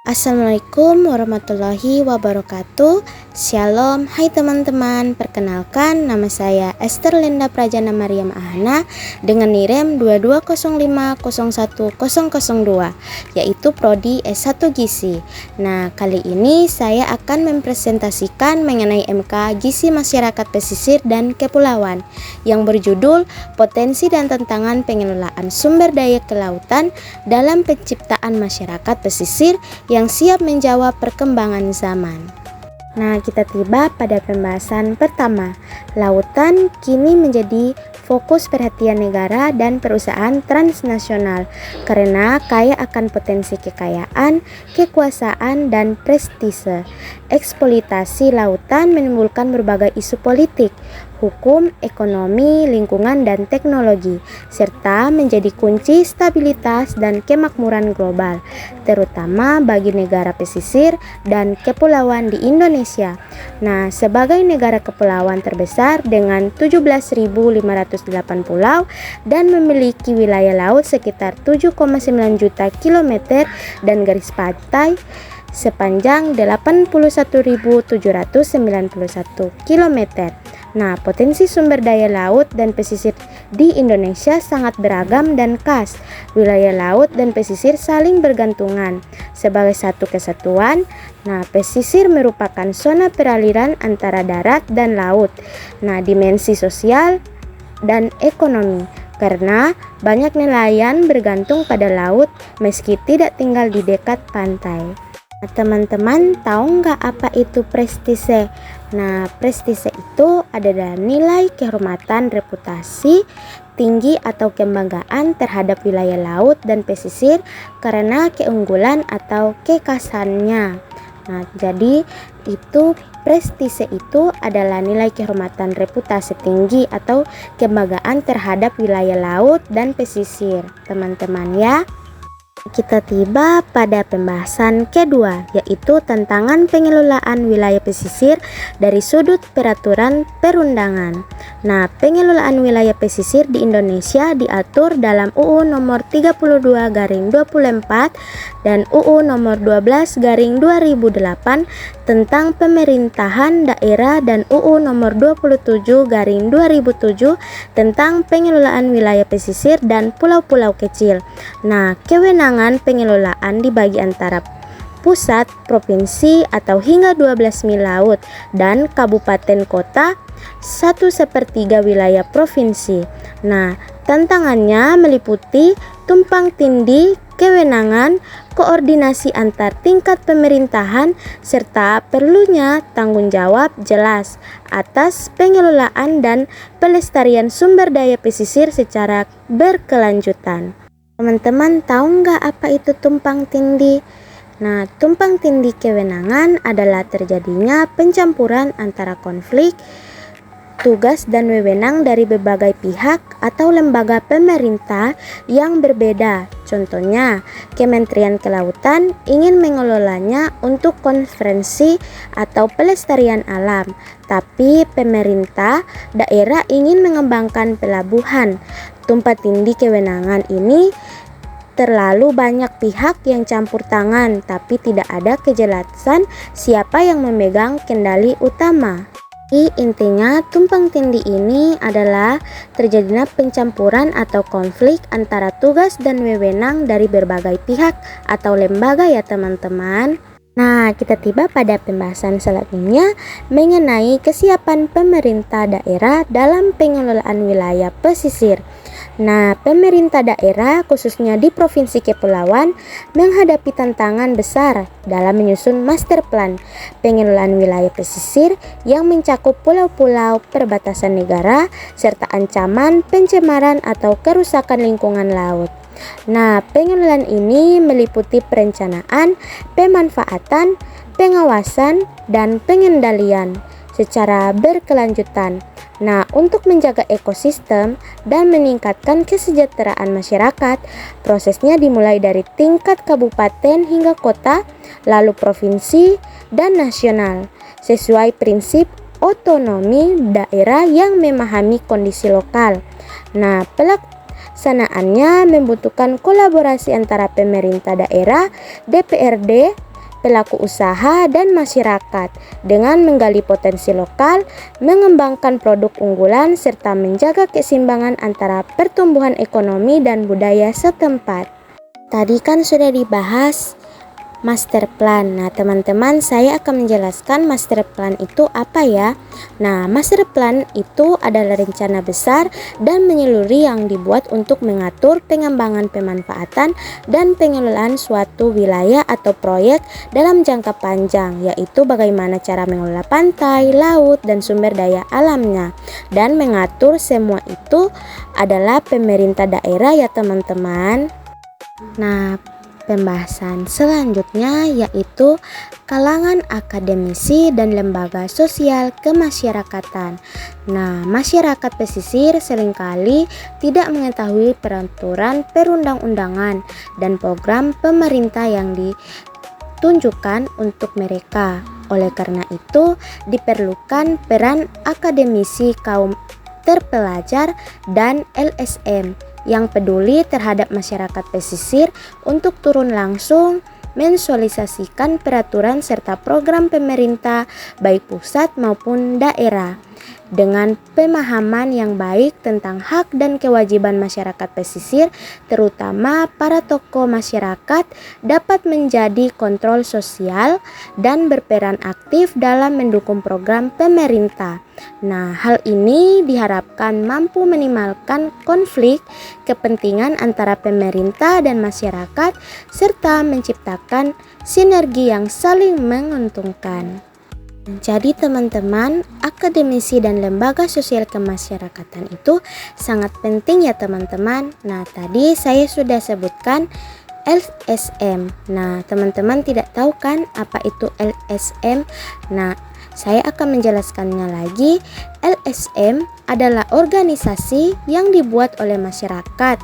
Assalamualaikum warahmatullahi wabarakatuh. Shalom, hai teman-teman. Perkenalkan, nama saya Esther Linda Prajana Mariam Ahana dengan NIREM 2205010002, yaitu Prodi S1 Gizi. Nah, kali ini saya akan mempresentasikan mengenai MK Gizi Masyarakat Pesisir dan Kepulauan yang berjudul Potensi dan Tantangan Pengelolaan Sumber Daya Kelautan dalam Penciptaan Masyarakat Pesisir yang siap menjawab perkembangan zaman. Nah, kita tiba pada pembahasan pertama. Lautan kini menjadi fokus perhatian negara dan perusahaan transnasional karena kaya akan potensi kekayaan, kekuasaan, dan prestise. Eksploitasi lautan menimbulkan berbagai isu politik, hukum, ekonomi, lingkungan, dan teknologi, serta menjadi kunci stabilitas dan kemakmuran global, terutama bagi negara pesisir dan kepulauan di Indonesia. Nah, sebagai negara kepulauan terbesar dengan 17.508 pulau dan memiliki wilayah laut sekitar 7,9 juta kilometer dan garis pantai sepanjang 81.791 km. Nah, potensi sumber daya laut dan pesisir di Indonesia sangat beragam dan khas. Wilayah laut dan pesisir saling bergantungan sebagai satu kesatuan. Nah, pesisir merupakan zona peraliran antara darat dan laut. Nah, dimensi sosial dan ekonomi, karena banyak nelayan bergantung pada laut meski tidak tinggal di dekat pantai. Nah, teman-teman tahu nggak apa itu prestise? Nah, prestise itu adalah nilai kehormatan, reputasi tinggi atau kebanggaan terhadap wilayah laut dan pesisir karena keunggulan atau kekhasannya. Nah, jadi itu prestise itu adalah nilai kehormatan, reputasi tinggi atau kebanggaan terhadap wilayah laut dan pesisir, teman-teman ya. Kita tiba pada pembahasan kedua, yaitu tantangan pengelolaan wilayah pesisir dari sudut peraturan perundangan. Nah, pengelolaan wilayah pesisir di Indonesia diatur dalam UU nomor 32/24 dan UU nomor 12/2008 tentang pemerintahan daerah dan UU nomor 27/2007 tentang pengelolaan wilayah pesisir dan pulau-pulau kecil. Nah, kewenangan pengelolaan dibagi antara pusat, provinsi atau hingga 12 mil laut dan kabupaten kota 1/3 wilayah provinsi. Nah, tantangannya meliputi tumpang tindih kewenangan, koordinasi antar tingkat pemerintahan, serta perlunya tanggung jawab jelas atas pengelolaan dan pelestarian sumber daya pesisir secara berkelanjutan. Teman-teman tahu nggak apa itu tumpang tindih? Nah, tumpang tindih kewenangan adalah terjadinya pencampuran antara konflik, tugas dan wewenang dari berbagai pihak atau lembaga pemerintah yang berbeda. Contohnya, Kementerian Kelautan ingin mengelolanya untuk konservasi atau pelestarian alam, tapi pemerintah daerah ingin mengembangkan pelabuhan. Tumpang tindih kewenangan ini terlalu banyak pihak yang campur tangan, tapi tidak ada kejelasan siapa yang memegang kendali utama. Intinya, tumpang tindih ini adalah terjadinya pencampuran atau konflik antara tugas dan wewenang dari berbagai pihak atau lembaga ya teman-teman. Nah, kita tiba pada pembahasan selanjutnya mengenai kesiapan pemerintah daerah dalam pengelolaan wilayah pesisir. Nah, pemerintah daerah khususnya di Provinsi Kepulauan menghadapi tantangan besar dalam menyusun master plan pengelolaan wilayah pesisir yang mencakup pulau-pulau perbatasan negara serta ancaman pencemaran atau kerusakan lingkungan laut. Nah, pengelolaan ini meliputi perencanaan, pemanfaatan, pengawasan, dan pengendalian secara berkelanjutan. Nah, untuk menjaga ekosistem dan meningkatkan kesejahteraan masyarakat, prosesnya dimulai dari tingkat kabupaten hingga kota, lalu provinsi dan nasional, sesuai prinsip otonomi daerah yang memahami kondisi lokal. Nah, pelaksanaannya membutuhkan kolaborasi antara pemerintah daerah, DPRD, pelaku usaha, dan masyarakat dengan menggali potensi lokal, mengembangkan produk unggulan, serta menjaga keseimbangan antara pertumbuhan ekonomi dan budaya setempat. Tadi kan sudah dibahas master plan. Nah, teman-teman, saya akan menjelaskan master plan itu apa ya. Nah, master plan itu adalah rencana besar dan menyeluruh yang dibuat untuk mengatur pengembangan pemanfaatan dan pengelolaan suatu wilayah atau proyek dalam jangka panjang, yaitu bagaimana cara mengelola pantai, laut, dan sumber daya alamnya. Dan mengatur semua itu adalah pemerintah daerah ya, teman-teman. Nah, pembahasan selanjutnya yaitu kalangan akademisi dan lembaga sosial kemasyarakatan. Nah, masyarakat pesisir seringkali tidak mengetahui peraturan perundang-undangan dan program pemerintah yang ditunjukkan untuk mereka. Oleh karena itu, diperlukan peran akademisi, kaum terpelajar, dan LSM yang peduli terhadap masyarakat pesisir untuk turun langsung mensosialisasikan peraturan serta program pemerintah baik pusat maupun daerah dengan pemahaman yang baik tentang hak dan kewajiban masyarakat pesisir, terutama para tokoh masyarakat, dapat menjadi kontrol sosial dan berperan aktif dalam mendukung program pemerintah. Nah, hal ini diharapkan mampu minimalkan konflik kepentingan antara pemerintah dan masyarakat serta menciptakan sinergi yang saling menguntungkan. Jadi teman-teman, akademisi dan lembaga sosial kemasyarakatan itu sangat penting ya teman-teman. Nah, tadi saya sudah sebutkan LSM. Nah, teman-teman tidak tahu kan apa itu LSM? Nah, saya akan menjelaskannya lagi. LSM adalah organisasi yang dibuat oleh masyarakat,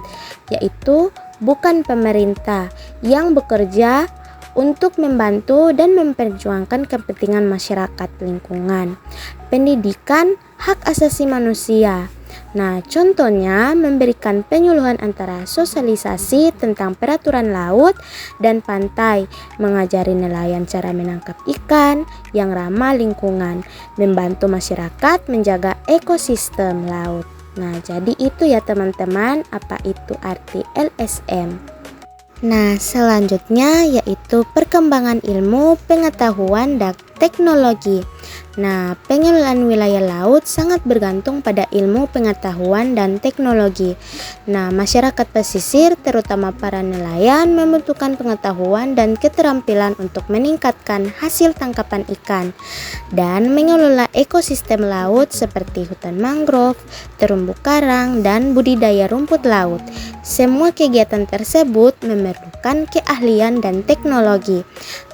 yaitu bukan pemerintah, yang bekerja untuk membantu dan memperjuangkan kepentingan masyarakat, lingkungan, pendidikan, hak asasi manusia. Nah, contohnya memberikan penyuluhan antara sosialisasi tentang peraturan laut dan pantai, mengajari nelayan cara menangkap ikan yang ramah lingkungan, membantu masyarakat menjaga ekosistem laut. Nah, jadi itu ya teman-teman, apa itu arti LSM. Nah, selanjutnya yaitu perkembangan ilmu, pengetahuan, dan teknologi. Nah, pengelolaan wilayah laut sangat bergantung pada ilmu, pengetahuan, dan teknologi. Nah, masyarakat pesisir, terutama para nelayan, membutuhkan pengetahuan dan keterampilan untuk meningkatkan hasil tangkapan ikan dan mengelola ekosistem laut seperti hutan mangrove, terumbu karang, dan budidaya rumput laut. Semua kegiatan tersebut memerlukan keahlian dan teknologi.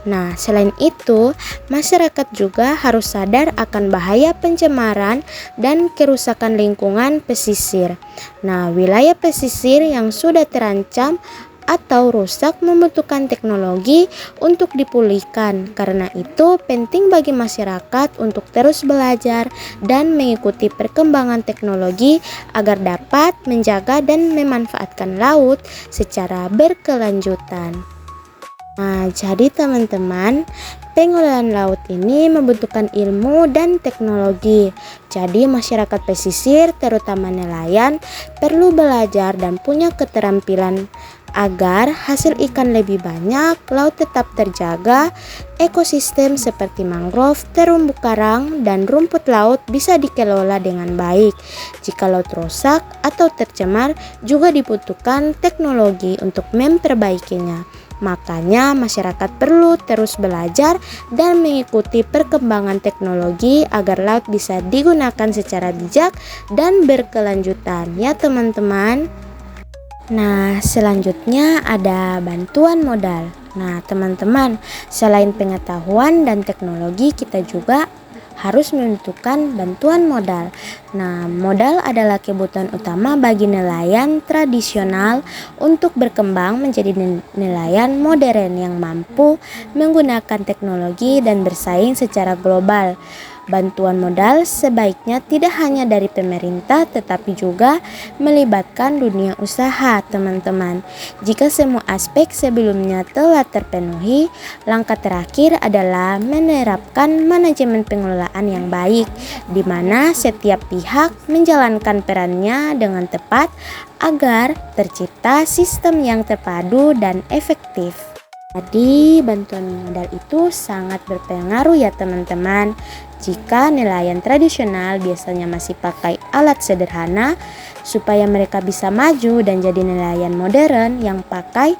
Nah, selain itu, masyarakat juga harus sadar akan bahaya pencemaran dan kerusakan lingkungan pesisir. Nah, wilayah pesisir yang sudah terancam atau rusak membutuhkan teknologi untuk dipulihkan. Karena itu, penting bagi masyarakat untuk terus belajar dan mengikuti perkembangan teknologi agar dapat menjaga dan memanfaatkan laut secara berkelanjutan. Nah, jadi teman-teman, pengelolaan laut ini membutuhkan ilmu dan teknologi. Jadi masyarakat pesisir, terutama nelayan, perlu belajar dan punya keterampilan agar hasil ikan lebih banyak, laut tetap terjaga, ekosistem seperti mangrove, terumbu karang, dan rumput laut bisa dikelola dengan baik. Jika laut rusak atau tercemar, juga dibutuhkan teknologi untuk memperbaikinya. Makanya masyarakat perlu terus belajar dan mengikuti perkembangan teknologi agar laut bisa digunakan secara bijak dan berkelanjutan ya teman-teman. Nah, selanjutnya ada bantuan modal. Nah, teman-teman, selain pengetahuan dan teknologi, kita juga harus menentukan bantuan modal. Nah, modal adalah kebutuhan utama bagi nelayan tradisional untuk berkembang menjadi nelayan modern yang mampu menggunakan teknologi dan bersaing secara global. Bantuan modal sebaiknya tidak hanya dari pemerintah tetapi juga melibatkan dunia usaha, teman-teman. Jika semua aspek sebelumnya telah terpenuhi, langkah terakhir adalah menerapkan manajemen pengelolaan yang baik, di mana setiap pihak menjalankan perannya dengan tepat agar tercipta sistem yang terpadu dan efektif. Jadi bantuan modal itu sangat berpengaruh ya teman-teman. Jika nelayan tradisional biasanya masih pakai alat sederhana, supaya mereka bisa maju dan jadi nelayan modern yang pakai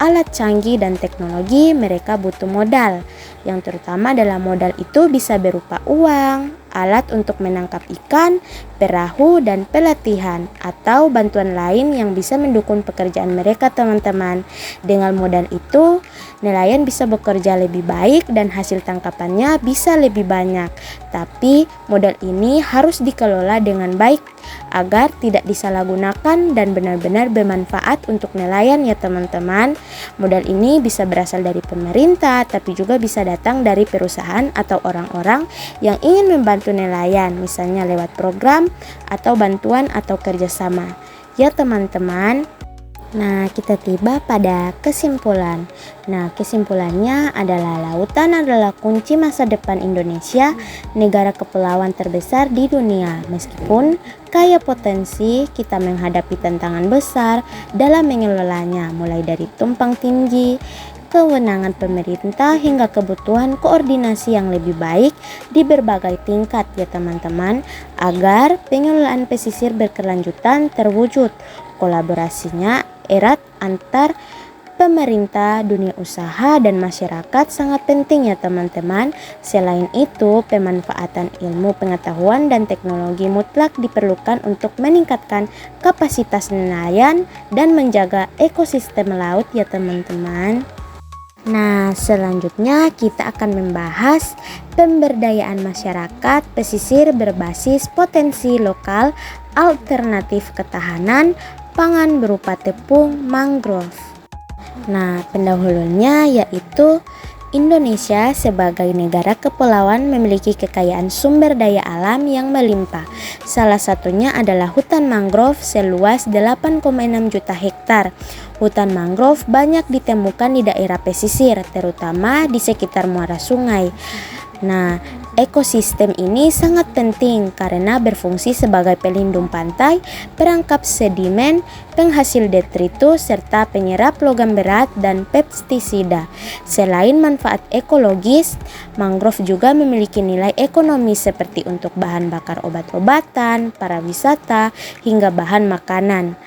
alat canggih dan teknologi, mereka butuh modal. Yang terutama adalah modal itu bisa berupa uang, alat untuk menangkap ikan, perahu, dan pelatihan atau bantuan lain yang bisa mendukung pekerjaan mereka, teman-teman. Dengan modal itu, nelayan bisa bekerja lebih baik dan hasil tangkapannya bisa lebih banyak. Tapi modal ini harus dikelola dengan baik agar tidak disalahgunakan dan benar-benar bermanfaat untuk nelayan ya teman-teman. Modal ini bisa berasal dari pemerintah, tapi juga bisa datang dari perusahaan atau orang-orang yang ingin membantu nelayan, misalnya lewat program atau bantuan atau kerjasama. Ya teman-teman. Nah, kita tiba pada kesimpulan. Nah, kesimpulannya adalah lautan adalah kunci masa depan Indonesia, negara kepulauan terbesar di dunia. Meskipun kaya potensi, kita menghadapi tantangan besar dalam mengelolanya, mulai dari tumpang tinggi, kewenangan pemerintah hingga kebutuhan koordinasi yang lebih baik di berbagai tingkat ya teman-teman, agar pengelolaan pesisir berkelanjutan terwujud. Kolaborasinya erat antar pemerintah, dunia usaha, dan masyarakat sangat penting ya teman-teman. Selain itu, pemanfaatan ilmu pengetahuan dan teknologi mutlak diperlukan untuk meningkatkan kapasitas nelayan dan menjaga ekosistem laut ya teman-teman. Nah, selanjutnya kita akan membahas pemberdayaan masyarakat pesisir berbasis potensi lokal, alternatif ketahanan pangan berupa tepung mangrove. Nah, pendahulunya yaitu Indonesia sebagai negara kepulauan memiliki kekayaan sumber daya alam yang melimpah. Salah satunya adalah hutan mangrove seluas 8,6 juta hektar. Hutan mangrove banyak ditemukan di daerah pesisir, terutama di sekitar muara sungai. Nah, ekosistem ini sangat penting karena berfungsi sebagai pelindung pantai, perangkap sedimen, penghasil detritus, serta penyerap logam berat dan pestisida. Selain manfaat ekologis, mangrove juga memiliki nilai ekonomi seperti untuk bahan bakar obat-obatan, pariwisata, hingga bahan makanan.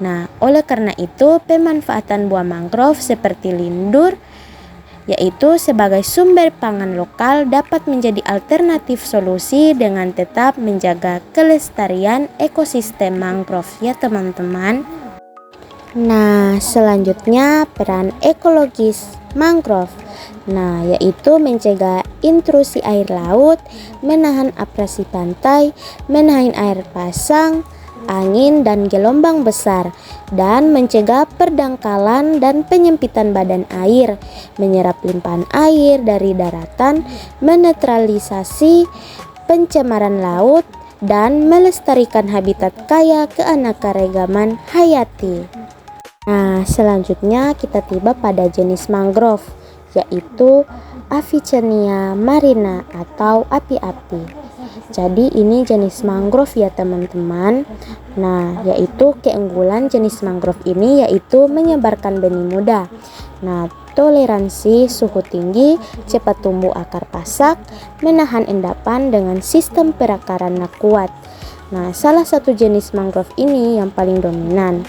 Nah, oleh karena itu, pemanfaatan buah mangrove seperti lindur yaitu sebagai sumber pangan lokal dapat menjadi alternatif solusi dengan tetap menjaga kelestarian ekosistem mangrove ya teman-teman. Nah, selanjutnya peran ekologis mangrove. Nah, yaitu mencegah intrusi air laut, menahan abrasi pantai, menahan air pasang, angin dan gelombang besar, dan mencegah perdangkalan dan penyempitan badan air, menyerap limpahan air dari daratan, menetralisasi pencemaran laut, dan melestarikan habitat kaya keanekaragaman hayati. Nah, selanjutnya kita tiba pada jenis mangrove, yaitu Avicennia marina atau api-api. Jadi ini jenis mangrove ya teman-teman. Nah, yaitu keunggulan jenis mangrove ini yaitu menyebarkan benih muda. Nah, toleransi suhu tinggi, cepat tumbuh akar pasak, menahan endapan dengan sistem perakaran kuat. Nah, salah satu jenis mangrove ini yang paling dominan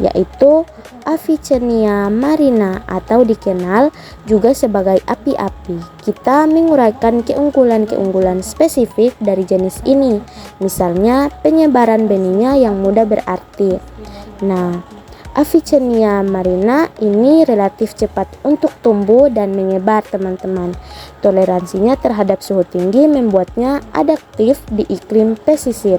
yaitu Avicennia marina atau dikenal juga sebagai api-api. Kita menguraikan keunggulan-keunggulan spesifik dari jenis ini, misalnya penyebaran benihnya yang mudah berarti. Nah, Avicennia marina ini relatif cepat untuk tumbuh dan menyebar teman-teman. Toleransinya terhadap suhu tinggi membuatnya adaptif di iklim pesisir,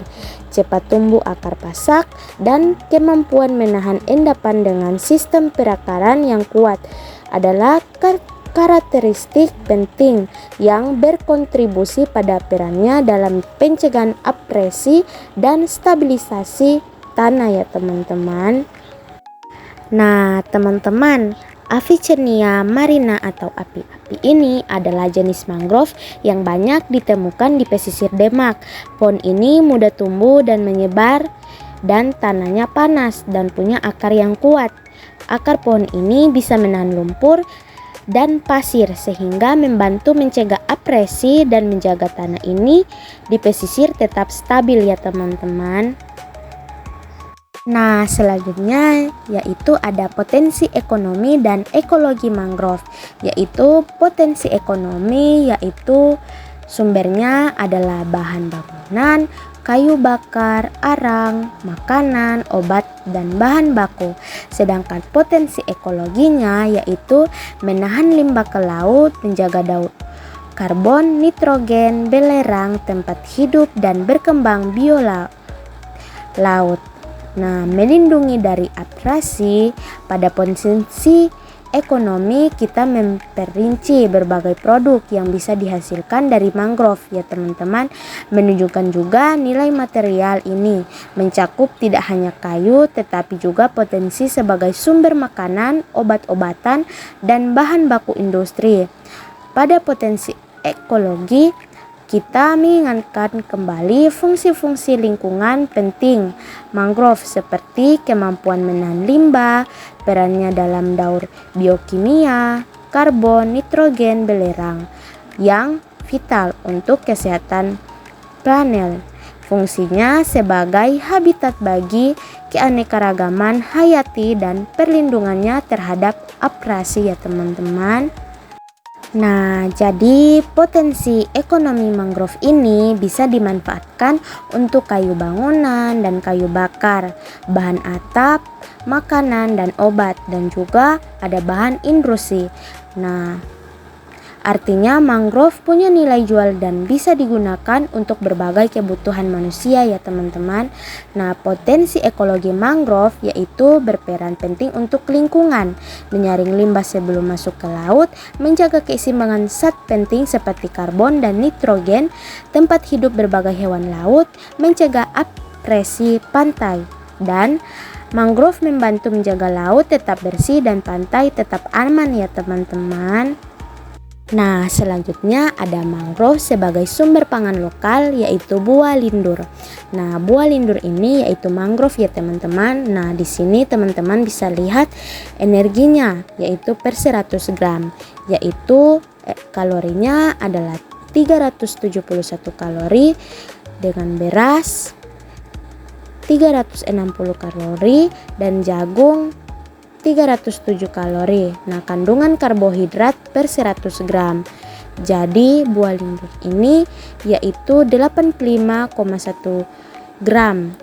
cepat tumbuh akar pasak, dan kemampuan menahan endapan dengan sistem perakaran yang kuat adalah karakteristik penting yang berkontribusi pada perannya dalam pencegahan abrasi dan stabilisasi tanah ya teman-teman. Nah teman-teman, Avicennia marina atau api-api ini adalah jenis mangrove yang banyak ditemukan di pesisir Denmark. Pohon ini mudah tumbuh dan menyebar dan tanahnya panas dan punya akar yang kuat. Akar pohon ini bisa menahan lumpur dan pasir sehingga membantu mencegah abrasi dan menjaga tanah ini di pesisir tetap stabil ya teman-teman. Nah selanjutnya yaitu ada potensi ekonomi dan ekologi mangrove. Yaitu potensi ekonomi yaitu sumbernya adalah bahan bangunan, kayu bakar, arang, makanan, obat, dan bahan baku. Sedangkan potensi ekologinya yaitu menahan limbah ke laut, menjaga daur karbon, nitrogen, belerang, tempat hidup, dan berkembang laut. Nah, melindungi dari abrasi. Pada potensi ekonomi kita memperinci berbagai produk yang bisa dihasilkan dari mangrove ya teman-teman. Menunjukkan juga nilai material ini mencakup tidak hanya kayu tetapi juga potensi sebagai sumber makanan, obat-obatan, dan bahan baku industri. Pada potensi ekologi kita mengingatkan kembali fungsi-fungsi lingkungan penting mangrove seperti kemampuan menahan limbah, perannya dalam daur biokimia, karbon, nitrogen, belerang yang vital untuk kesehatan planet. Fungsinya sebagai habitat bagi keanekaragaman hayati dan perlindungannya terhadap abrasi ya teman-teman. Nah, jadi potensi ekonomi mangrove ini bisa dimanfaatkan untuk kayu bangunan dan kayu bakar, bahan atap, makanan dan obat, dan juga ada bahan industri. Nah, artinya mangrove punya nilai jual dan bisa digunakan untuk berbagai kebutuhan manusia ya teman-teman. Nah, potensi ekologi mangrove yaitu berperan penting untuk lingkungan, menyaring limbah sebelum masuk ke laut, menjaga keseimbangan zat penting seperti karbon dan nitrogen, tempat hidup berbagai hewan laut, mencegah abrasi pantai, dan mangrove membantu menjaga laut tetap bersih dan pantai tetap aman ya teman-teman. Nah, selanjutnya ada mangrove sebagai sumber pangan lokal yaitu buah lindur. Nah, buah lindur ini yaitu mangrove ya teman-teman. Nah, di sini teman-teman bisa lihat energinya yaitu per 100 gram yaitu kalorinya adalah 371 kalori, dengan beras 360 kalori dan jagung 307 kalori. Nah, kandungan karbohidrat per 100 gram. Jadi, buah lindur ini yaitu 85,1 gram.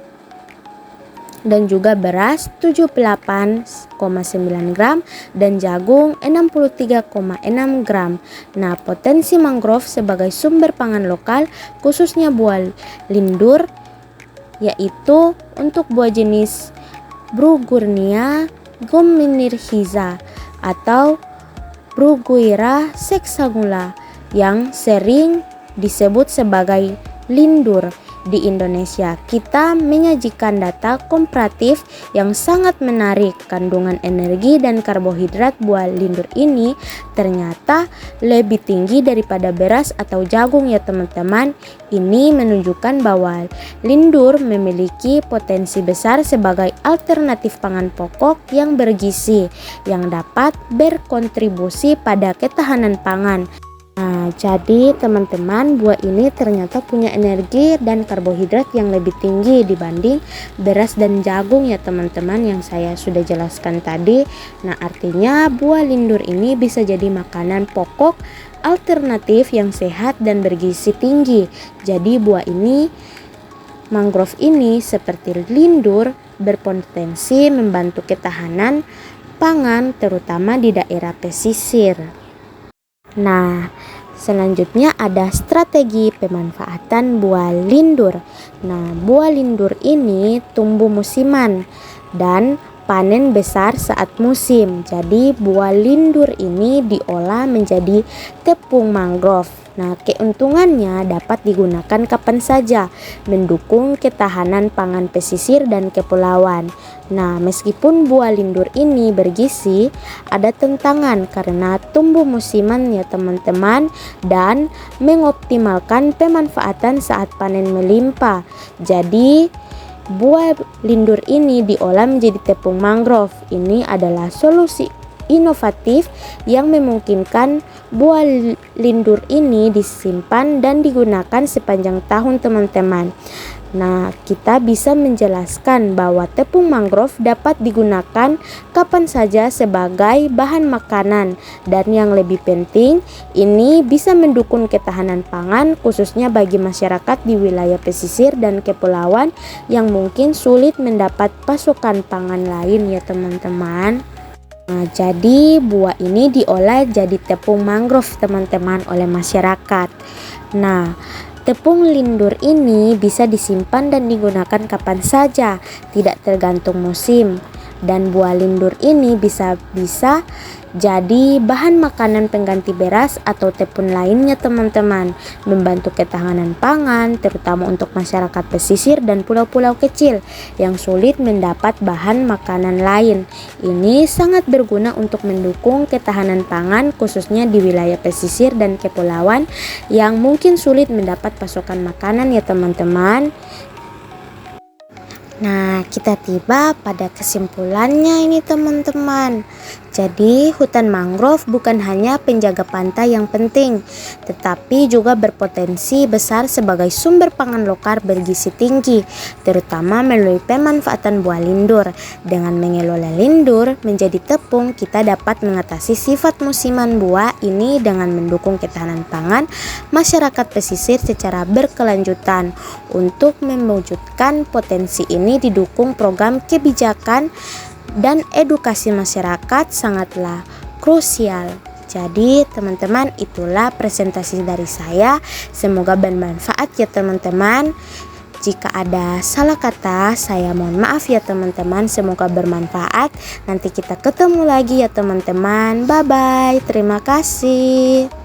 Dan juga beras 78,9 gram dan jagung 63,6 gram. Nah, potensi mangrove sebagai sumber pangan lokal khususnya buah lindur yaitu untuk buah jenis Bruguiera gominirhiza atau Bruguiera hexagula yang sering disebut sebagai lindur di Indonesia. Kita menyajikan data komparatif yang sangat menarik. Kandungan energi dan karbohidrat buah lindur ini ternyata lebih tinggi daripada beras atau jagung ya teman-teman. Ini menunjukkan bahwa lindur memiliki potensi besar sebagai alternatif pangan pokok yang bergizi yang dapat berkontribusi pada ketahanan pangan. Nah, jadi teman-teman, buah ini ternyata punya energi dan karbohidrat yang lebih tinggi dibanding beras dan jagung ya teman-teman yang saya sudah jelaskan tadi. Nah, artinya buah lindur ini bisa jadi makanan pokok alternatif yang sehat dan bergizi tinggi. Jadi buah ini, mangrove ini seperti lindur berpotensi membantu ketahanan pangan terutama di daerah pesisir. Nah, selanjutnya ada strategi pemanfaatan buah lindur. Nah, buah lindur ini tumbuh musiman dan panen besar saat musim. Jadi buah lindur ini diolah menjadi tepung mangrove. Nah, keuntungannya dapat digunakan kapan saja, mendukung ketahanan pangan pesisir dan kepulauan. Nah, meskipun buah lindur ini bergizi, ada tantangan karena tumbuh musiman ya teman-teman, dan mengoptimalkan pemanfaatan saat panen melimpah. Jadi buah lindur ini diolah menjadi tepung mangrove. Ini adalah solusi inovatif yang memungkinkan buah lindur ini disimpan dan digunakan sepanjang tahun teman-teman. Nah, kita bisa menjelaskan bahwa tepung mangrove dapat digunakan kapan saja sebagai bahan makanan, dan yang lebih penting, ini bisa mendukung ketahanan pangan khususnya bagi masyarakat di wilayah pesisir dan kepulauan yang mungkin sulit mendapat pasokan pangan lain ya teman-teman. Nah, jadi buah ini diolah jadi tepung mangrove teman-teman oleh masyarakat. Nah, tepung lindur ini bisa disimpan dan digunakan kapan saja, tidak tergantung musim. Dan buah lindur ini bisa jadi bahan makanan pengganti beras atau tepung lainnya teman-teman, membantu ketahanan pangan terutama untuk masyarakat pesisir dan pulau-pulau kecil yang sulit mendapat bahan makanan lain. Ini sangat berguna untuk mendukung ketahanan pangan khususnya di wilayah pesisir dan kepulauan yang mungkin sulit mendapat pasokan makanan ya teman-teman. Nah, kita tiba pada kesimpulannya ini teman-teman. Jadi, hutan mangrove bukan hanya penjaga pantai yang penting, tetapi juga berpotensi besar sebagai sumber pangan lokal bergizi tinggi, terutama melalui pemanfaatan buah lindur. Dengan mengelola lindur menjadi tepung, kita dapat mengatasi sifat musiman buah ini dengan mendukung ketahanan pangan masyarakat pesisir secara berkelanjutan. Untuk mewujudkan potensi ini didukung program kebijakan dan edukasi masyarakat sangatlah krusial. Jadi teman-teman, itulah presentasi dari saya. Semoga bermanfaat ya teman-teman. Jika ada salah kata, saya mohon maaf ya teman-teman. Semoga bermanfaat. Nanti kita ketemu lagi ya teman-teman. Bye bye. Terima kasih.